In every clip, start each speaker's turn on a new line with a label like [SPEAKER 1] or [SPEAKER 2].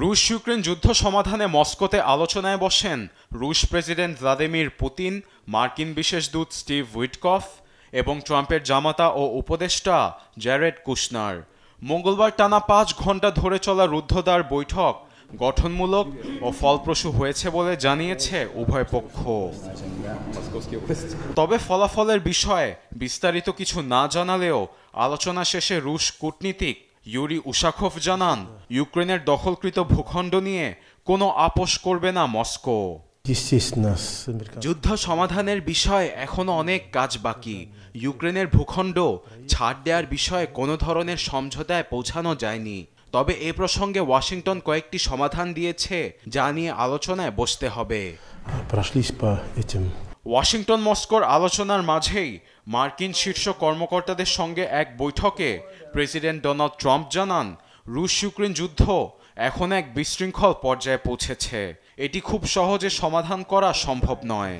[SPEAKER 1] রুশ ইউক্রেন যুদ্ধ সমাধানে মস্কোতে আলোচনায় বসেন রুশ প্রেসিডেন্ট ভ্লাদিমির পুতিন, মার্কিন বিশেষ দূত স্টিভ উইটকফ এবং ট্রাম্পের জামাতা ও উপদেষ্টা জ্যারেড কুশনার। মঙ্গলবার টানা 5 ঘণ্টা ধরে চলা রুদ্ধদ্বার বৈঠক গঠনমূলক ও ফলপ্রসূ হয়েছে বলে জানিয়েছে উভয় পক্ষ। তবে ফলাফলের বিষয়ে বিস্তারিত কিছু না জানালেও আলোচনা শেষে রুশ কূটনীতিক ইউরি উশাকোভ জানান, ইউক্রেনের দখলকৃত ভূখণ্ড নিয়ে কোনো আপোষ করবে না মস্কো। যুদ্ধ সমাধানের বিষয়ে এখনো অনেক কাজ বাকি। ইউক্রেনের ভূখণ্ড ছাড় দেওয়ার বিষয়ে কোনো ধরনের সমঝোতায় পৌঁছানো যায়নি। তবে এ প্রসঙ্গে ওয়াশিংটন কয়েকটি সমাধান দিয়েছে, যা নিয়ে আলোচনায় বসতে হবে। ওয়াশিংটন মস্কোর আলোচনার মাঝেই মার্কিন শীর্ষ কর্মকর্তাদের সঙ্গে এক বৈঠকে প্রেসিডেন্ট ডোনাল্ড ট্রাম্প জানান, রুশ ইউক্রেন যুদ্ধ এখন এক বিশৃঙ্খল পর্যায়ে পৌঁছেছে। এটি খুব সহজে সমাধান করা সম্ভব নয়।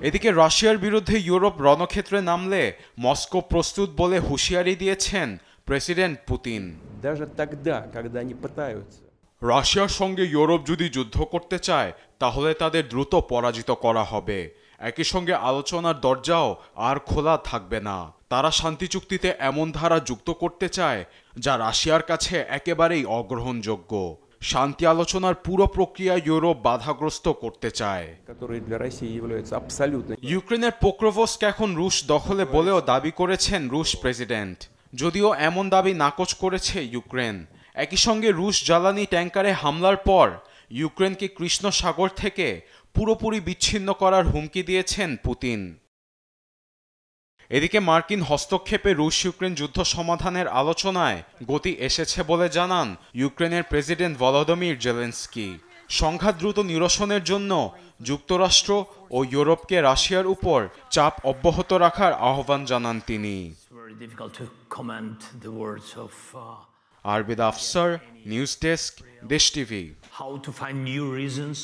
[SPEAKER 1] এদিকে রাশিয়ার বিরুদ্ধে ইউরোপ রণক্ষেত্রে নামলে মস্কো প্রস্তুত বলে হুঁশিয়ারি দিয়েছেন প্রেসিডেন্ট পুতিন। রাশিয়ার সঙ্গে ইউরোপ যদি যুদ্ধ করতে চায় তাহলে তাদের দ্রুত পরাজিত করা হবে। একই সঙ্গে আলোচনার দরজাও আর খোলা থাকবে না। তারা শান্তি চুক্তিতে এমন ধারা যুক্ত করতে চায় যা রাশিয়ার কাছে একেবারেই অগ্রহণযোগ্য। শান্তি আলোচনার পুরো প্রক্রিয়া ইউরোপ বাধাগ্রস্ত করতে চায়। ইউক্রেনের পোক্রোভস্ক এখন রুশ দখলে বলেও দাবি করেছেন রুশ প্রেসিডেন্ট, যদিও এমন দাবি নাকচ করেছে ইউক্রেন। একই সঙ্গে রুশ জ্বালানি ট্যাঙ্কারে হামলার পর ইউক্রেনকে কৃষ্ণ সাগর থেকে পুরোপুরি বিচ্ছিন্ন করার হুমকি দিয়েছেন পুতিন। এদিকে মার্কিন হস্তক্ষেপে রুশ ইউক্রেন যুদ্ধ সমাধানের আলোচনায় গতি এসেছে বলে জানান ইউক্রেনের প্রেসিডেন্ট ভলোদিমির জেলেনস্কি। সংঘাত দ্রুত নিরসনের জন্য যুক্তরাষ্ট্র ও ইউরোপকে রাশিয়ার উপর চাপ অব্যাহত রাখার আহ্বান জানান তিনি। আরবিদ আফসার, নিউজ ডেস্ক, দেশ TV.
[SPEAKER 2] How to find new reasons